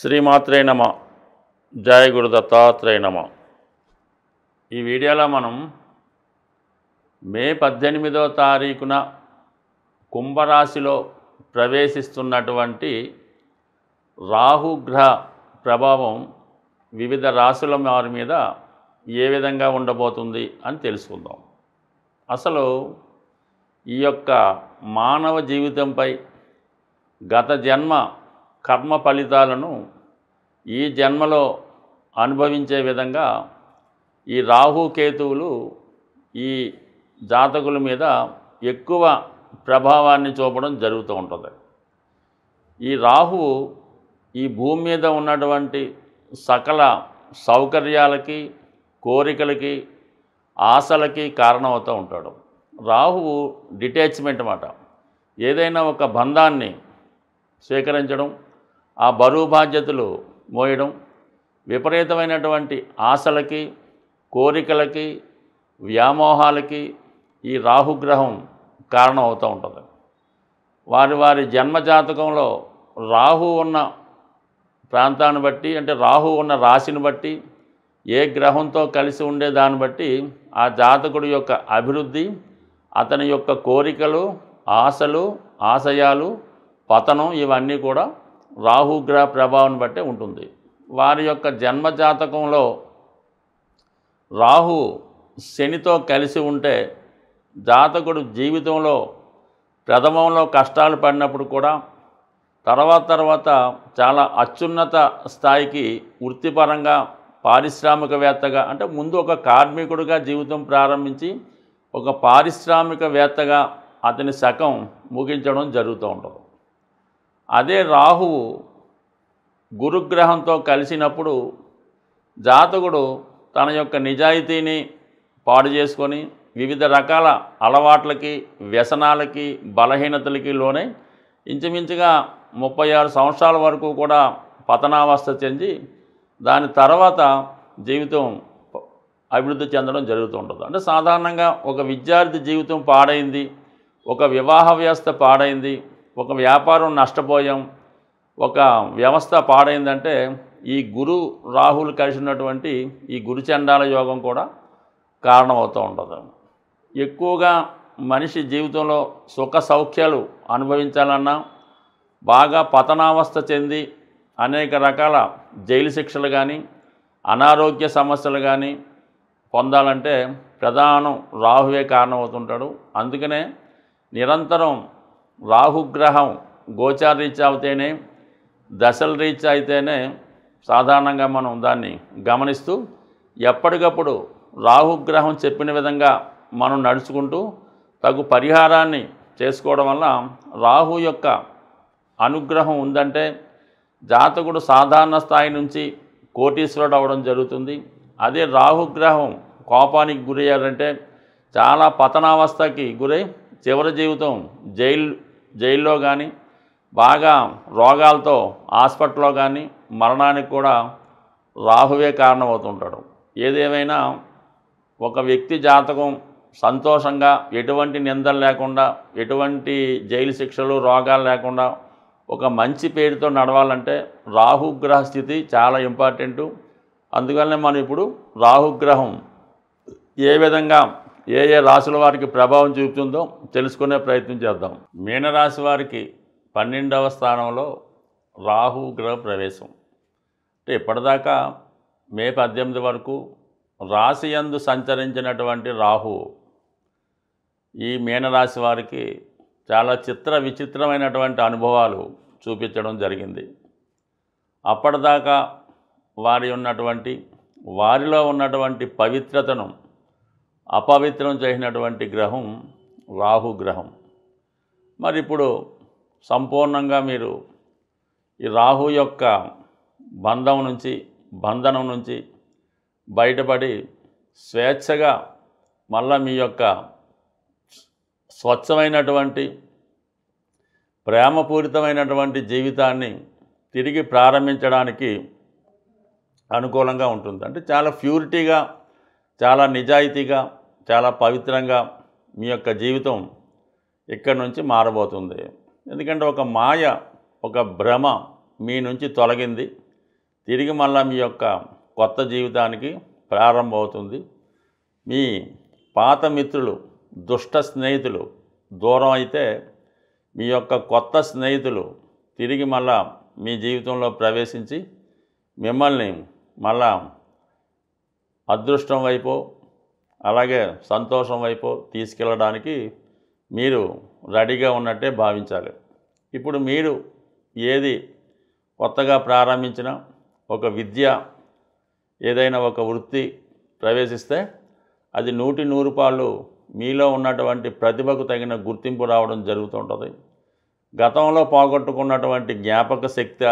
శ్రీమాత్రే నమ. జయ గురు దత్తాత్రేయ నమ. ఈ వీడియోలో మనం మే 18వ తారీఖున కుంభరాశిలో ప్రవేశిస్తున్నటువంటి రాహుగ్రహ ప్రభావం వివిధ రాశుల వారి మీద ఏ విధంగా ఉండబోతుంది అని తెలుసుకుందాం. అసలు ఈ యొక్క మానవ జీవితంపై గత జన్మ కర్మ ఫలితాలను ఈ జన్మలో అనుభవించే విధంగా ఈ రాహుకేతువులు ఈ జాతకుల మీద ఎక్కువ ప్రభావాన్ని చూపడం జరుగుతూ ఉంటుంది. ఈ రాహువు ఈ భూమి మీద ఉన్నటువంటి సకల సౌకర్యాలకి, కోరికలకి, ఆశలకి కారణమవుతూ ఉంటాడు. రాహువు డిటాచ్మెంట్ అన్నమాట. ఏదైనా ఒక బంధాన్ని స్వీకరించడం, ఆ బరువు బాధ్యతలు మోయడం, విపరీతమైనటువంటి ఆశలకి, కోరికలకి, వ్యామోహాలకి ఈ రాహుగ్రహం కారణం అవుతూ ఉంటుంది. వారి వారి జన్మజాతకంలో రాహు ఉన్న ప్రాంతాన్ని బట్టి, అంటే రాహు ఉన్న రాశిని బట్టి, ఏ గ్రహంతో కలిసి ఉండే దాన్ని బట్టి ఆ జాతకుడి యొక్క అభివృద్ధి, అతని యొక్క కోరికలు, ఆశలు, ఆశయాలు, పతనం ఇవన్నీ కూడా రాహుగ్రహ ప్రభావం బట్టే ఉంటుంది. వారి యొక్క జన్మజాతకంలో రాహు శనితో కలిసి ఉంటే జాతకుడు జీవితంలో ప్రథమంలో కష్టాలు పడినప్పుడు కూడా తర్వాత చాలా అత్యున్నత స్థాయికి వృత్తిపరంగా, పారిశ్రామికవేత్తగా, అంటే ముందు ఒక కార్మికుడిగా జీవితం ప్రారంభించి ఒక పారిశ్రామికవేత్తగా అతని శకం ముగించడం జరుగుతూ ఉంటుంది. అదే రాహువు గురుగ్రహంతో కలిసినప్పుడు జాతకుడు తన యొక్క నిజాయితీని పాడు చేసుకొని వివిధ రకాల అలవాట్లకి, వ్యసనాలకి, బలహీనతలకి లోనై ఇంచుమించుగా 36 సంవత్సరాల వరకు కూడా పతనావస్థ చెంది దాని తర్వాత జీవితం అభివృద్ధి చెందడం జరుగుతూ ఉంటుంది. అంటే సాధారణంగా ఒక విద్యార్థి జీవితం పాడైంది, ఒక వివాహ వ్యవస్థ పాడైంది, ఒక వ్యాపారం నష్టపోయాం, ఒక వ్యవస్థ పాడైందంటే ఈ గురు రాహులు కలిసినటువంటి ఈ గురుచండాల యోగం కూడా కారణమవుతూ ఉంటుంది. ఎక్కువగా మనిషి జీవితంలో సుఖ సౌఖ్యాలు అనుభవించాలన్నా, బాగా పతనావస్థ చెంది అనేక రకాల జైలు శిక్షలు కానీ, అనారోగ్య సమస్యలు కానీ పొందాలంటే ప్రధానం రాహువే కారణమవుతుంటాడు. అందుకనే నిరంతరం రాహుగ్రహం గోచార రీత్యా అయితేనే, దశల రీత్యా అయితేనే సాధారణంగా మనం దాన్ని గమనిస్తూ ఎప్పటికప్పుడు రాహుగ్రహం చెప్పిన విధంగా మనం నడుచుకుంటూ తగు పరిహారాన్ని చేసుకోవడం వల్ల రాహు యొక్క అనుగ్రహం ఉందంటే జాతకుడు సాధారణ స్థాయి నుంచి కోటీశ్వరుడు అవ్వడం జరుగుతుంది. అదే రాహుగ్రహం కోపానికి గురయ్యారంటే చాలా పతనావస్థకి గురై చివరి జీవితం జైల్లో కానీ, బాగా రోగాలతో హాస్పిటల్లో కానీ మరణానికి కూడా రాహువే కారణమవుతుంటాడు. ఏదేమైనా ఒక వ్యక్తి జాతకం సంతోషంగా, ఎటువంటి నిందలు లేకుండా, ఎటువంటి జైలు శిక్షలు, రోగాలు లేకుండా ఒక మంచి పేరుతో నడవాలంటే రాహుగ్రహ స్థితి చాలా ఇంపార్టెంటు. అందువల్లనే మనం ఇప్పుడు రాహుగ్రహం ఏ విధంగా ఏ రాశుల వారికి ప్రభావం చూపుతుందో తెలుసుకునే ప్రయత్నం చేద్దాం. మీనరాశి వారికి 12వ స్థానంలో రాహు గ్రహ ప్రవేశం. అంటే ఇప్పటిదాకా మే 18 వరకు రాశి యందు సంచరించినటువంటి రాహు ఈ మీనరాశి వారికి చాలా విచిత్రమైనటువంటి అనుభవాలు చూపించడం జరిగింది. అప్పటిదాకా వారిలో ఉన్నటువంటి పవిత్రతను అపవిత్రం చేసినటువంటి గ్రహం రాహుగ్రహం. మరి ఇప్పుడు సంపూర్ణంగా మీరు ఈ రాహు యొక్క బంధనం నుంచి బయటపడి స్వేచ్ఛగా మళ్ళా మీ యొక్క స్వచ్ఛమైనటువంటి ప్రేమపూరితమైనటువంటి జీవితాన్ని తిరిగి ప్రారంభించడానికి అనుకూలంగా ఉంటుంది. అంటే చాలా ప్యూరిటీగా, చాలా నిజాయితీగా, చాలా పవిత్రంగా మీ యొక్క జీవితం ఇక్కడి నుంచి మారబోతుంది. ఎందుకంటే ఒక మాయ, ఒక భ్రమ మీ నుంచి తొలగింది. తిరిగి మళ్ళా మీ యొక్క కొత్త జీవితానికి ప్రారంభం అవుతుంది. మీ పాత మిత్రులు, దుష్ట స్నేహితులు దూరం అయితే మీ యొక్క కొత్త స్నేహితులు తిరిగి మళ్ళా మీ జీవితంలో ప్రవేశించి మిమ్మల్ని మళ్ళా అదృష్టం వైపు అలాగే సంతోషం వైపు తీసుకెళ్ళడానికి మీరు రెడీగా ఉన్నట్టే భావించాలి. ఇప్పుడు మీరు ఏది కొత్తగా ప్రారంభించిన ఒక విద్య, ఏదైనా ఒక వృత్తి ప్రవేశిస్తే అది 100 పాళ్ళు మీలో ఉన్నటువంటి ప్రతిభకు తగిన గుర్తింపు రావడం జరుగుతుంటుంది. గతంలో పోగొట్టుకున్నటువంటి జ్ఞాపక శక్తి,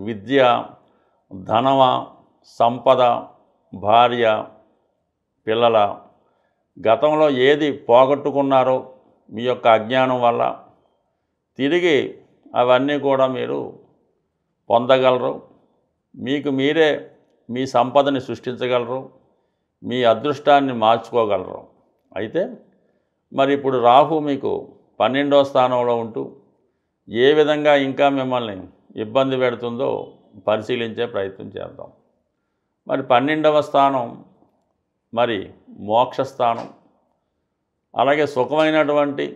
విద్య, ధనమ, సంపద, భార్య, పిల్లల, గతంలో ఏది పోగొట్టుకున్నారో మీ యొక్క అజ్ఞానం వల్ల తిరిగి అవన్నీ కూడా మీరు పొందగలరు. మీకు మీరే మీ సంపదని సృష్టించగలరు, మీ అదృష్టాన్ని మార్చుకోగలరు. అయితే మరి ఇప్పుడు రాహు మీకు 12వ స్థానంలో ఉంటూ ఏ విధంగా ఇంకా మిమ్మల్ని ఇబ్బంది పెడుతుందో పరిశీలించే ప్రయత్నం చేద్దాం. మరి 12వ స్థానం మరి మోక్షస్థానం, అలాగే సుఖమైనటువంటి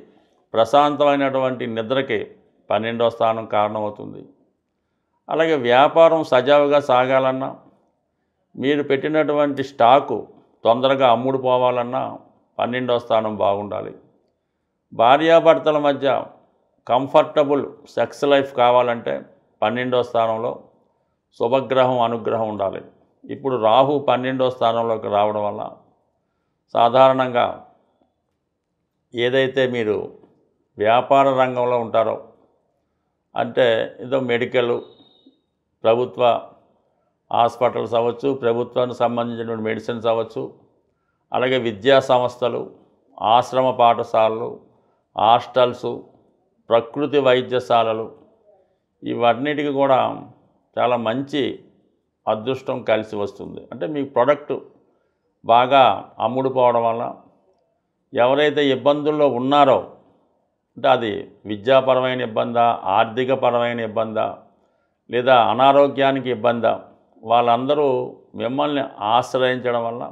ప్రశాంతమైనటువంటి నిద్రకి 12వ స్థానం కారణమవుతుంది. అలాగే వ్యాపారం సజావుగా సాగాలన్నా, మీరు పెట్టినటువంటి స్టాకు తొందరగా అమ్ముడు పోవాలన్నా 12వ స్థానం బాగుండాలి. భార్యాభర్తల మధ్య కంఫర్టబుల్ సెక్స్ లైఫ్ కావాలంటే 12వ స్థానంలో శుభగ్రహం అనుగ్రహం ఉండాలి. ఇప్పుడు రాహు 12వ స్థానంలోకి రావడం వల్ల సాధారణంగా ఏదైతే మీరు వ్యాపార రంగంలో ఉంటారో, అంటే ఏదో మెడికల్, ప్రభుత్వ హాస్పిటల్స్ అవ్వచ్చు, ప్రభుత్వానికి సంబంధించినటువంటి మెడిసిన్స్ అవ్వచ్చు, అలాగే విద్యా సంస్థలు, ఆశ్రమ పాఠశాలలు, హాస్టల్స్, ప్రకృతి వైద్యశాలలు, ఇవన్నిటికీ కూడా చాలా మంచి అదృష్టం కలిసి వస్తుంది. అంటే మీ ప్రొడక్ట్ బాగా అమ్ముడుపోవడం వల్ల ఎవరైతే ఇబ్బందుల్లో ఉన్నారో, అంటే అది విద్యాపరమైన ఇబ్బందా, ఆర్థికపరమైన ఇబ్బందా, లేదా అనారోగ్యానికి ఇబ్బందా, వాళ్ళందరూ మిమ్మల్ని ఆశ్రయించడం వల్ల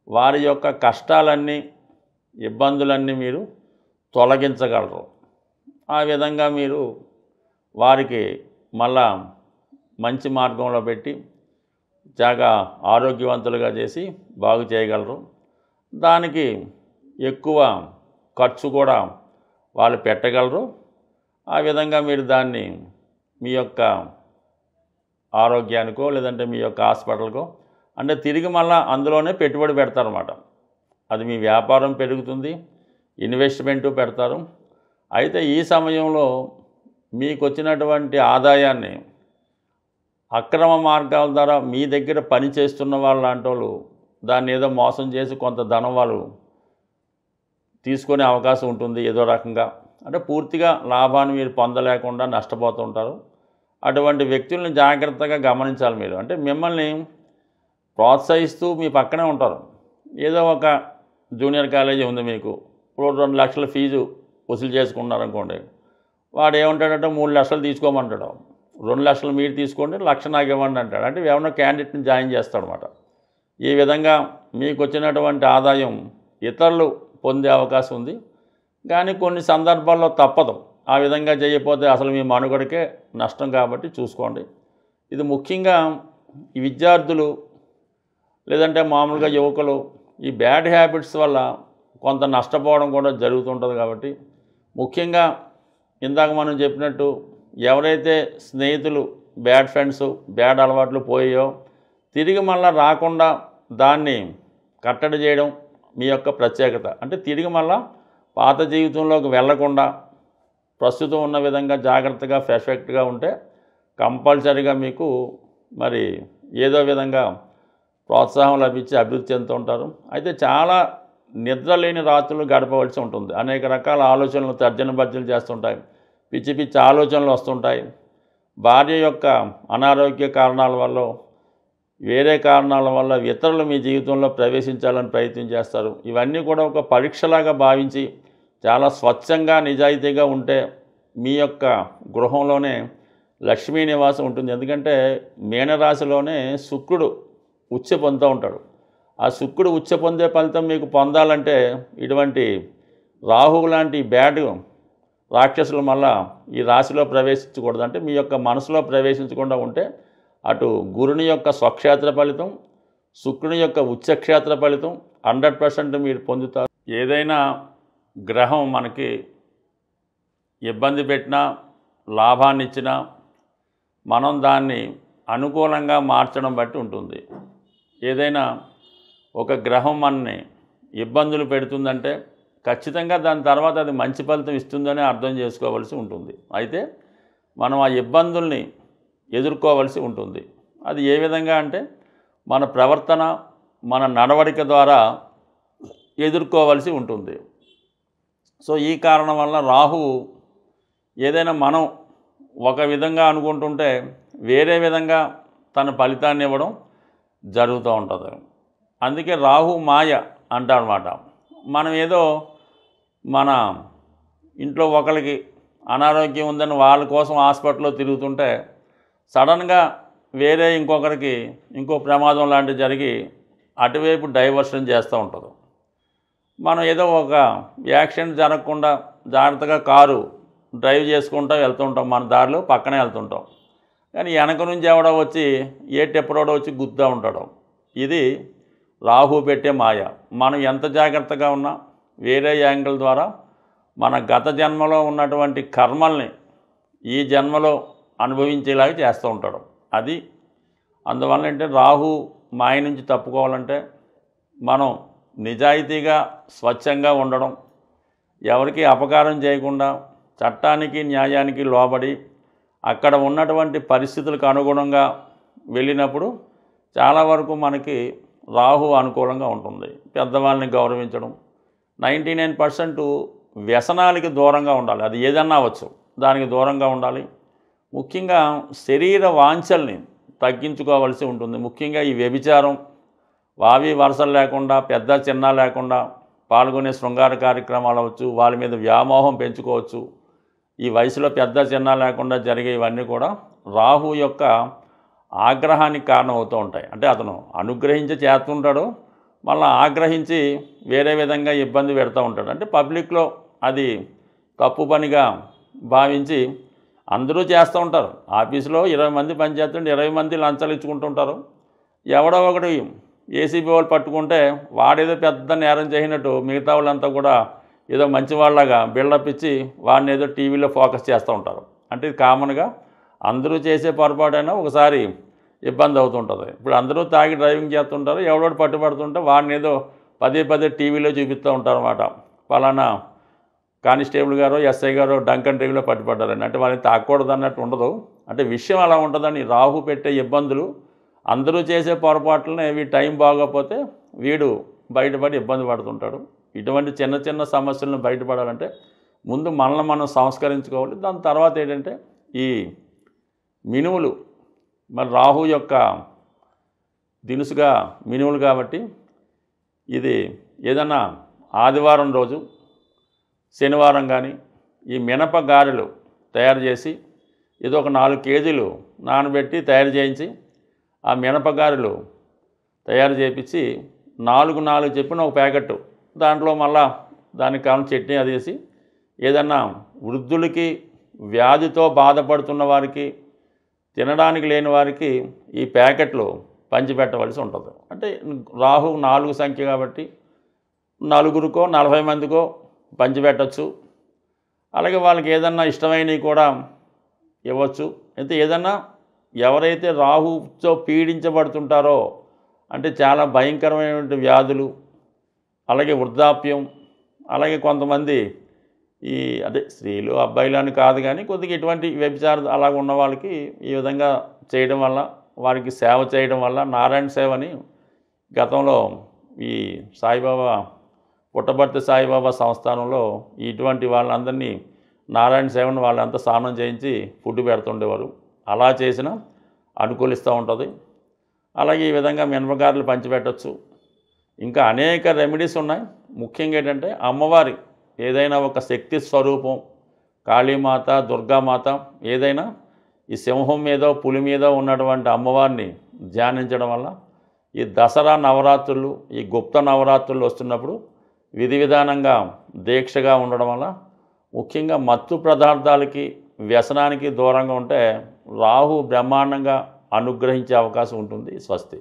వారి యొక్క కష్టాలన్నీ, ఇబ్బందులన్నీ మీరు తొలగించగలరు. ఆ విధంగా మీరు వారికి మళ్ళా మంచి మార్గంలో పెట్టి చాలా ఆరోగ్యవంతులుగా చేసి బాగు చేయగలరు. దానికి ఎక్కువ ఖర్చు కూడా వాళ్ళు పెట్టగలరు. ఆ విధంగా మీరు దాన్ని మీ యొక్క ఆరోగ్యానికో లేదంటే మీ యొక్క హాస్పిటల్కో అంటే తిరిగి మళ్ళీ అందులోనే పెట్టుబడి పెడతారన్నమాట. అది మీ వ్యాపారం పెరుగుతుంది, ఇన్వెస్ట్మెంటు పెడతారు. అయితే ఈ సమయంలో మీకు వచ్చినటువంటి ఆదాయాన్ని అక్రమ మార్గాల ద్వారా మీ దగ్గర పని చేస్తున్న వాళ్ళు లాంటి వాళ్ళు దాన్ని ఏదో మోసం చేసి కొంత ధనం వాళ్ళు తీసుకునే అవకాశం ఉంటుంది. ఏదో రకంగా అంటే పూర్తిగా లాభాన్ని మీరు పొందలేకుండా నష్టపోతుంటారు. అటువంటి వ్యక్తుల్ని జాగ్రత్తగా గమనించాలి మీరు. అంటే మిమ్మల్ని ప్రోత్సహిస్తూ మీ పక్కనే ఉంటారు. ఏదో ఒక జూనియర్ కాలేజీ ఉంది, మీకు ఇప్పుడు 2 లక్షల ఫీజు వసూలు చేసుకున్నారనుకోండి, వాడు ఏమంటాడంటే 3 లక్షలు తీసుకోమంటాడు. 2 లక్షలు మీరు తీసుకోండి, 1 లక్ష నాకు ఇవ్వండి అంటాడు. అంటే ఎవరినో క్యాండిడేట్ని జాయిన్ చేస్తాడనమాట. ఈ విధంగా మీకు వచ్చినటువంటి ఆదాయం ఇతరులు పొందే అవకాశం ఉంది. కానీ కొన్ని సందర్భాల్లో తప్పదు. ఆ విధంగా చేయకపోతే అసలు మీ మనుగడకే నష్టం. కాబట్టి చూసుకోండి. ఇది ముఖ్యంగా ఈ విద్యార్థులు లేదంటే మామూలుగా యువకులు ఈ బ్యాడ్ హ్యాబిట్స్ వల్ల కొంత నష్టపోవడం కూడా జరుగుతుంటుంది. కాబట్టి ముఖ్యంగా ఇందాక మనం చెప్పినట్టు ఎవరైతే స్నేహితులు బ్యాడ్ ఫ్రెండ్స్, బ్యాడ్ అలవాట్లు పోయాయో తిరిగి మళ్ళీ రాకుండా దాన్ని కట్టడి చేయడం మీ యొక్క ప్రత్యేకత. అంటే తిరిగి మళ్ళీ పాత జీవితంలోకి వెళ్లకుండా ప్రస్తుతం ఉన్న విధంగా జాగ్రత్తగా పర్ఫెక్ట్గా ఉంటే కంపల్సరీగా మీకు మరి ఏదో విధంగా ప్రోత్సాహం లభించి అభివృద్ధి చెందుతూ ఉంటారు. అయితే చాలా నిద్రలేని రాత్రులు గడపవలసి ఉంటుంది. అనేక రకాల ఆలోచనలు తర్జన భర్జనలు చేస్తుంటాయి, పిచ్చి పిచ్చి ఆలోచనలు వస్తుంటాయి. భార్య యొక్క అనారోగ్య కారణాల వల్ల, వేరే కారణాల వల్ల ఇతరులు మీ జీవితంలో ప్రవేశించాలని ప్రయత్నం చేస్తారు. ఇవన్నీ కూడా ఒక పరీక్షలాగా భావించి చాలా స్వచ్ఛంగా నిజాయితీగా ఉంటే మీ యొక్క గృహంలోనే లక్ష్మీ నివాసం ఉంటుంది. ఎందుకంటే మీనరాశిలోనే శుక్రుడు ఉచ్చ పొందుతూ ఉంటాడు. ఆ శుక్రుడు ఉచ్చ పొందే ఫలితం మీకు పొందాలంటే ఇటువంటి రాహువు లాంటి బ్యాడ్ రాక్షసులు మళ్ళా ఈ రాశిలో ప్రవేశించకూడదు. అంటే మీ యొక్క మనసులో ప్రవేశించకుండా ఉంటే అటు గురుని యొక్క స్వక్షేత్ర ఫలితం, శుక్రుని యొక్క ఉచ్చక్షేత్ర ఫలితం 100% మీరు పొందుతారు. ఏదైనా గ్రహం మనకి ఇబ్బంది పెట్టినా లాభాన్ని ఇచ్చినా మనం దాన్ని అనుకూలంగా మార్చడం బట్టి ఉంటుంది. ఏదైనా ఒక గ్రహం మనని ఇబ్బందులు పెడుతుందంటే ఖచ్చితంగా దాని తర్వాత అది మంచి ఫలితం ఇస్తుందని అర్థం చేసుకోవాల్సి ఉంటుంది. అయితే మనం ఆ ఇబ్బందుల్ని ఎదుర్కోవాల్సి ఉంటుంది. అది ఏ విధంగా అంటే మన ప్రవర్తన, మన నడవడిక ద్వారా ఎదుర్కోవాల్సి ఉంటుంది. సో ఈ కారణం వల్ల రాహువు ఏదైనా మనం ఒక విధంగా అనుకుంటుంటే వేరే విధంగా తన ఫలితాన్ని ఇవ్వడం జరుగుతూ ఉంటుంది. అందుకే రాహు మాయ అంటారన్నమాట. మనం ఏదో మన ఇంట్లో ఒకరికి అనారోగ్యం ఉందని వాళ్ళ కోసం హాస్పిటల్లో తిరుగుతుంటే సడన్గా వేరే ఇంకొకరికి ఇంకో ప్రమాదం లాంటివి జరిగి అటువైపు డైవర్షన్ చేస్తూ ఉంటుంది. మనం ఏదో ఒక యాక్సిడెంట్ జరగకుండా జాగ్రత్తగా కారు డ్రైవ్ చేసుకుంటూ వెళ్తుంటాం, మన దారిలో పక్కనే వెళ్తుంటాం. కానీ వెనక నుంచి ఎవడో వచ్చి ఏ టెప్పరోడో వచ్చి గుద్దుతూ ఉంటాడు. ఇది రాహు పెట్టే మాయ. మనం ఎంత జాగ్రత్తగా ఉన్నా వేరే యాంగిల్ ద్వారా మన గత జన్మలో ఉన్నటువంటి కర్మల్ని ఈ జన్మలో అనుభవించేలాగా చేస్తూ ఉంటాడు. అది అందువల్ల అంటే రాహు మాయ నుంచి తప్పుకోవాలంటే మనం నిజాయితీగా స్వచ్ఛంగా ఉండడం, ఎవరికి అపకారం చేయకుండా చట్టానికి న్యాయానికి లోబడి అక్కడ ఉన్నటువంటి పరిస్థితులకు అనుగుణంగా వెళ్ళినప్పుడు చాలా వరకు మనకి రాహు అనుకూలంగా ఉంటుంది. పెద్దవాళ్ళని గౌరవించడం, 99% వ్యసనాలకి దూరంగా ఉండాలి. అది ఏదన్నా అవ్వచ్చు, దానికి దూరంగా ఉండాలి. ముఖ్యంగా శరీర వాంఛల్ని తగ్గించుకోవాల్సి ఉంటుంది. ముఖ్యంగా ఈ వ్యభిచారం, వావి వరసలు లేకుండా పెద్ద చిన్న లేకుండా పాల్గొనే శృంగార కార్యక్రమాలు అవ్వచ్చు, వాళ్ళ మీద వ్యామోహం పెంచుకోవచ్చు. ఈ వయసులో పెద్ద చిన్న లేకుండా జరిగే ఇవన్నీ కూడా రాహు యొక్క ఆగ్రహానికి కారణమవుతూ ఉంటాయి. అంటే అతను అనుగ్రహించి చేస్తుంటాడు, మళ్ళీ ఆగ్రహించి వేరే విధంగా ఇబ్బంది పెడుతూ ఉంటాడు. అంటే పబ్లిక్లో అది తప్పు పనిగా భావించి అందరూ చేస్తూ ఉంటారు. ఆఫీసులో 20 మంది పనిచేస్తుంటే 20 మంది లంచాలు ఇచ్చుకుంటుంటారు. ఎవడో ఒకటి ఏసీబీ వాళ్ళు పట్టుకుంటే వాడేదో పెద్ద నేరం చేసినట్టు మిగతా వాళ్ళంతా కూడా ఏదో మంచి వాళ్ళగా బిల్డప్ ఇచ్చి వాడిని ఏదో టీవీలో ఫోకస్ చేస్తూ ఉంటారు. అంటే ఇది కామన్గా అందరూ చేసే పొరపాటైనా ఒకసారి ఇబ్బంది అవుతుంటుంది. ఇప్పుడు అందరూ తాగి డ్రైవింగ్ చేస్తుంటారు, ఎవడోడు పట్టుబడుతుంటే వాడిని ఏదో పదే టీవీలో చూపిస్తూ ఉంటారు అన్నమాట. పలానా కానిస్టేబుల్ గారు, ఎస్ఐ గారు డంకన్ డ్రైవ్లో పట్టుబడ్డారని. అంటే వాళ్ళని తాకూడదు అన్నట్టు ఉండదు. అంటే విషయం అలా ఉంటుందని రాహు పెట్టే ఇబ్బందులు, అందరూ చేసే పొరపాట్లని ఇవి టైం బాగోకపోతే వీడు బయటపడి ఇబ్బంది పడుతుంటాడు. ఇటువంటి చిన్న చిన్న సమస్యలను బయటపడాలంటే ముందు మనల్ని మనం సంస్కరించుకోవాలి. దాని తర్వాత ఏంటంటే ఈ మినుములు, మరి రాహు యొక్క దినుసుగా మినుములు కాబట్టి ఇది ఏదైనా ఆదివారం రోజు, శనివారం కానీ ఈ మినప గారెలు తయారు చేసి ఏదో ఒక 4 కేజీలు నానబెట్టి తయారు చేయించి ఆ మినప గారెలు తయారు చేయించి 4 చెప్పిన ఒక ప్యాకెట్, దాంట్లో మళ్ళా దానికి కావాలని చట్నీ అది వేసి ఏదన్నా వృద్ధులకి, వ్యాధితో బాధపడుతున్న వారికి, తినడానికి లేని వారికి ఈ ప్యాకెట్లు పంచిపెట్టవలసి ఉంటుంది. అంటే రాహు 4 సంఖ్య కాబట్టి 4కో 40 మందికో పంచిపెట్టచ్చు. అలాగే వాళ్ళకి ఏదన్నా ఇష్టమైనవి కూడా ఇవ్వచ్చు. అయితే ఏదన్నా ఎవరైతే రాహుతో పీడించబడుతుంటారో అంటే చాలా భయంకరమైనటువంటి వ్యాధులు, అలాగే వృద్ధాప్యం, అలాగే కొంతమంది ఈ అదే స్త్రీలు అబ్బాయిలు అని కాదు కానీ కొద్దిగా ఇటువంటి వ్యభిచారం అలాగ ఉన్న వాళ్ళకి ఈ విధంగా చేయడం వల్ల, వారికి సేవ చేయడం వల్ల, నారాయణ సేవని గతంలో ఈ సాయిబాబా పుట్టపర్తి సాయిబాబా సంస్థానంలో ఇటువంటి వాళ్ళందరినీ నారాయణ సేవను వాళ్ళంతా స్నానం చేయించి ఫుడ్ పెడుతుండేవారు. అలా చేసిన అనుకూలిస్తూ ఉంటుంది. అలాగే ఈ విధంగా మినపగారెలు పంచిపెట్టచ్చు. ఇంకా అనేక రెమెడీస్ ఉన్నాయి. ముఖ్యంగా ఏంటంటే అమ్మవారి ఏదైనా ఒక శక్తి స్వరూపం, కాళీమాత, దుర్గామాత ఏదైనా ఈ సింహం మీదో పులి మీదో ఉన్నటువంటి అమ్మవారిని ధ్యానించడం వల్ల ఈ దసరా నవరాత్రులు, ఈ గుప్త నవరాత్రులు వస్తున్నప్పుడు విధి విధానంగా దీక్షగా ఉండడం వల్ల ముఖ్యంగా మత్తు పదార్థాలకి, వ్యసనానికి దూరంగా ఉంటే రాహు బ్రహ్మాండంగా అనుగ్రహించే అవకాశం ఉంటుంది. స్వస్తి.